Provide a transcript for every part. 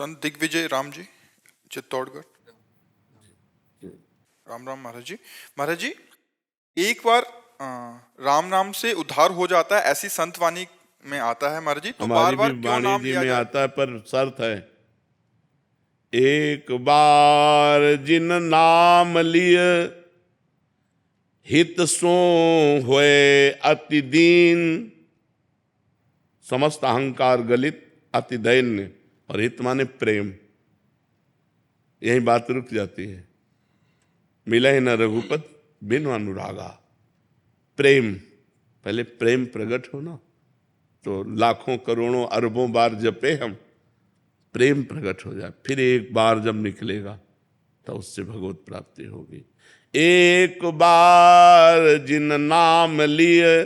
संत दिग्विजय राम जी, चित्तौड़गढ़। राम राम महाराज जी। महाराज जी, एक बार राम नाम से उद्धार हो जाता है, ऐसी संत वाणी में आता है महाराज जी, तो बार हमारी भी बार क्यों वाणी नाम जी लिया में जाए? आता है, पर शर्त है, एक बार जिन नाम लिय हित सो होए अति दीन, समस्त अहंकार गलित अति दैन्य। और हित माने प्रेम, यही बात रुक जाती है। मिले न रघुपत बिनु अनुरागा। प्रेम, पहले प्रेम प्रकट हो ना, तो लाखों करोड़ों अरबों बार जपे हम, प्रेम प्रकट हो जाए, फिर एक बार जब निकलेगा तो उससे भगवत प्राप्ति होगी। एक बार जिन नाम लिए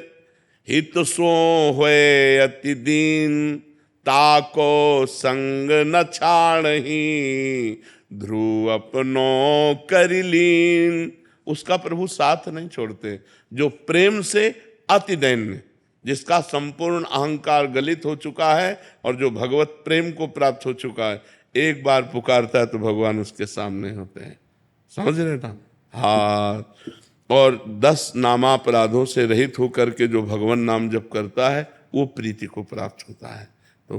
हित सो होए अति दीन, ताको संग न छाड़ही ध्रुव अपनो करिलीन। उसका प्रभु साथ नहीं छोड़ते। जो प्रेम से अति दैन्य, जिसका संपूर्ण अहंकार गलित हो चुका है और जो भगवत प्रेम को प्राप्त हो चुका है, एक बार पुकारता है तो भगवान उसके सामने होते हैं। समझ रहे ना? हाँ। और 10 नामापराधों से रहित होकर के जो भगवान नाम जप करता है वो प्रीति को प्राप्त होता है। तो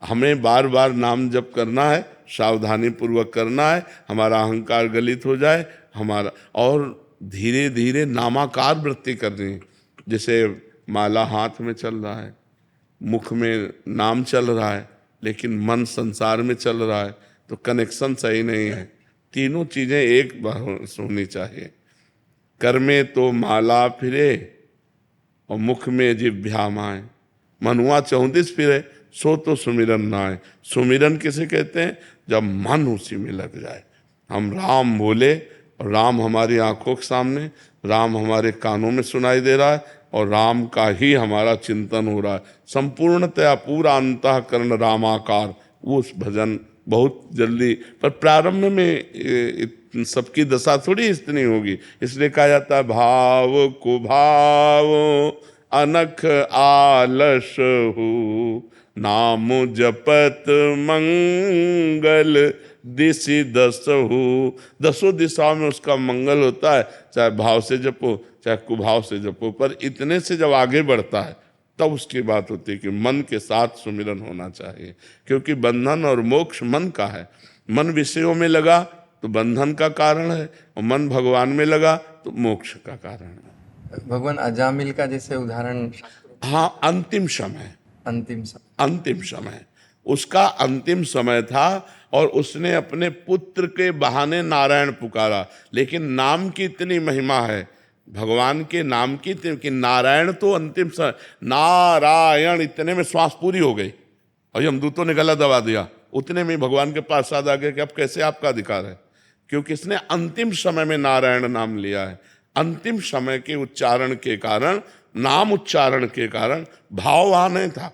हमें बार बार नाम जप करना है, सावधानी पूर्वक करना है, हमारा अहंकार गलित हो जाए हमारा, और धीरे धीरे नामाकार वृत्ति करनी है। जैसे माला हाथ में चल रहा है, मुख में नाम चल रहा है, लेकिन मन संसार में चल रहा है, तो कनेक्शन सही नहीं है। तीनों चीजें एक बार होनी चाहिए। कर में तो माला फिरे और मुख में जिह्वा माए, मनुआ 34 फिरे सो तो सुमिरन ना आए। सुमिरन किसे कहते हैं? जब मन उसी में लग जाए। हम राम बोले और राम हमारी आंखों के सामने, राम हमारे कानों में सुनाई दे रहा है और राम का ही हमारा चिंतन हो रहा है। संपूर्णतया पूरा अंतःकरण रामाकार। वो उस भजन बहुत जल्दी, पर प्रारंभ में सबकी दशा थोड़ी इतनी होगी। इसलिए कहा जाता है भाव को भाव अनख आलस हो, नाम जपत मंगल दिशि दस हो। 10 दिशाओं में उसका मंगल होता है, चाहे भाव से जपो चाहे कुभाव से जपो। पर इतने से जब आगे बढ़ता है तब उसकी बात होती है कि मन के साथ सुमिरन होना चाहिए, क्योंकि बंधन और मोक्ष मन का है। मन विषयों में लगा तो बंधन का कारण है, और मन भगवान में लगा तो मोक्ष का कारण है। भगवान अजामिल का जैसे उदाहरण, हाँ, अंतिम समय, अंतिम समय उसका अंतिम समय था, और उसने अपने पुत्र के बहाने नारायण पुकारा। लेकिन नाम की इतनी महिमा है, भगवान के नाम की, कि नारायण तो अंतिम समय, नारायण इतने में श्वास पूरी हो गई और यमदूतों ने गला दबा दिया। उतने में भगवान के पास आ गए कि अब कैसे आपका अधिकार है, क्योंकि इसने अंतिम समय में नारायण नाम लिया है। अंतिम समय के उच्चारण के कारण, नाम उच्चारण के कारण, भाव वहां नहीं था।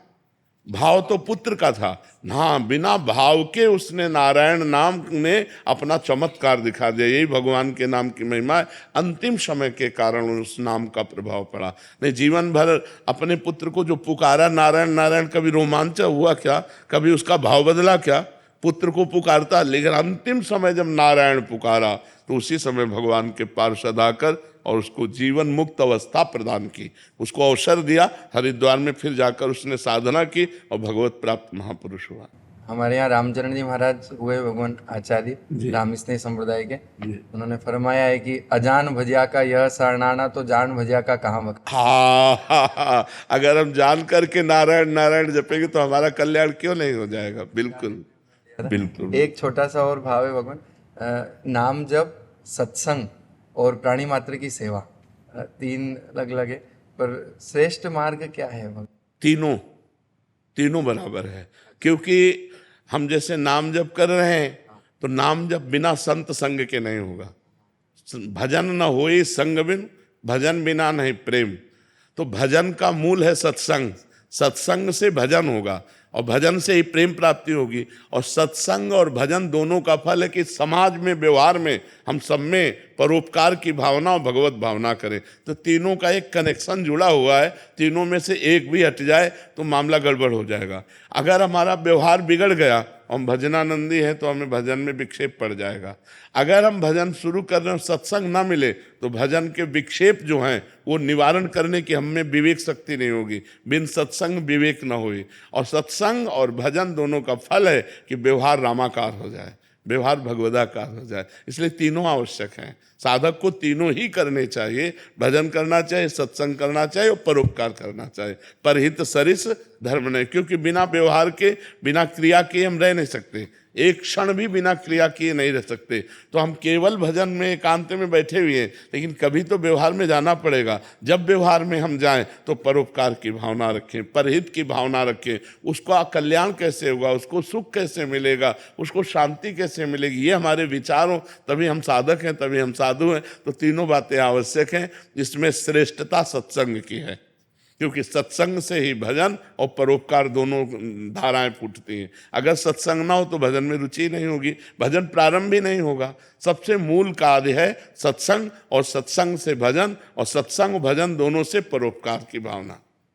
भाव तो पुत्र का था ना, बिना भाव के उसने नारायण नाम ने अपना चमत्कार दिखा दिया। यही भगवान के नाम की महिमा है। अंतिम समय के कारण उस नाम का प्रभाव पड़ा। नहीं, जीवन भर अपने पुत्र को जो पुकारा नारायण नारायण, कभी रोमांच हुआ क्या? कभी उसका भाव बदला क्या? पुत्र को पुकारता, लेकिन अंतिम समय जब नारायण पुकारा तो उसी समय भगवान के पार्षद आकर और उसको जीवन मुक्त अवस्था प्रदान की, उसको अवसर दिया। हरिद्वार में फिर जाकर उसने साधना की और भगवत प्राप्त महापुरुष हुआ। हमारे यहाँ रामचरण जी महाराज हुए भगवान आचार्य, राम स्नेह संप्रदाय के। उन्होंने फरमाया है कि अजान भजिया का यह शरणाना, तो जान भजिया का कहाँ भक्त। हाँ, अगर हम जान करके नारायण नारायण जपेंगे तो हमारा कल्याण क्यों नहीं हो जाएगा? बिल्कुल बिल्कुल। एक छोटा सा और भाव है भगवान, नाम जप, सत्संग और प्राणी मात्र की सेवा, 3 अलग अलग है, पर श्रेष्ठ मार्ग क्या है भगवान? तीनों बराबर है, क्योंकि हम जैसे नाम जप कर रहे हैं तो नाम जप बिना संत संग के नहीं होगा। भजन न होए संग बिन, भजन बिना नहीं प्रेम। तो भजन का मूल है सत्संग, सत्संग से भजन होगा और भजन से ही प्रेम प्राप्ति होगी। और सत्संग और भजन दोनों का फल है कि समाज में, व्यवहार में, हम सब में परोपकार की भावना और भगवत भावना करें। तो तीनों का एक कनेक्शन जुड़ा हुआ है। तीनों में से एक भी हट जाए तो मामला गड़बड़ हो जाएगा। अगर हमारा व्यवहार बिगड़ गया हम भजनानंदी हैं तो हमें भजन में विक्षेप पड़ जाएगा। अगर हम भजन शुरू कर रहे हैं, सत्संग ना मिले, तो भजन के विक्षेप जो हैं वो निवारण करने की हम में विवेक शक्ति नहीं होगी। बिन सत्संग विवेक न होई। और सत्संग और भजन दोनों का फल है कि व्यवहार रामाकार हो जाए, व्यवहार भगवदाकार हो जाए। इसलिए तीनों आवश्यक हैं। साधक को तीनों ही करने चाहिए, भजन करना चाहिए, सत्संग करना चाहिए और परोपकार करना चाहिए। परहित सरिस धर्म नहीं, क्योंकि बिना व्यवहार के, बिना क्रिया के हम रह नहीं सकते। एक क्षण भी बिना क्रिया किए नहीं रह सकते। तो हम केवल भजन में एकांत में बैठे हुए हैं, लेकिन कभी तो व्यवहार में जाना पड़ेगा। जब व्यवहार में हम जाएं तो परोपकार की भावना रखें, परहित की भावना रखें। उसका कल्याण कैसे होगा, उसको सुख कैसे मिलेगा, उसको शांति कैसे मिलेगी, ये हमारे विचार हो, तभी हम साधक हैं, तभी हम साधु हैं। तो तीनों बातें आवश्यक हैं। इसमें श्रेष्ठता सत्संग की है, क्योंकि सत्संग से ही भजन और परोपकार दोनों धाराएं फूटती हैं। अगर सत्संग ना हो तो भजन में रुचि नहीं होगी, भजन प्रारंभ भी नहीं होगा। सबसे मूल कार्य है सत्संग, और सत्संग से भजन, और सत्संग भजन दोनों से परोपकार की भावना।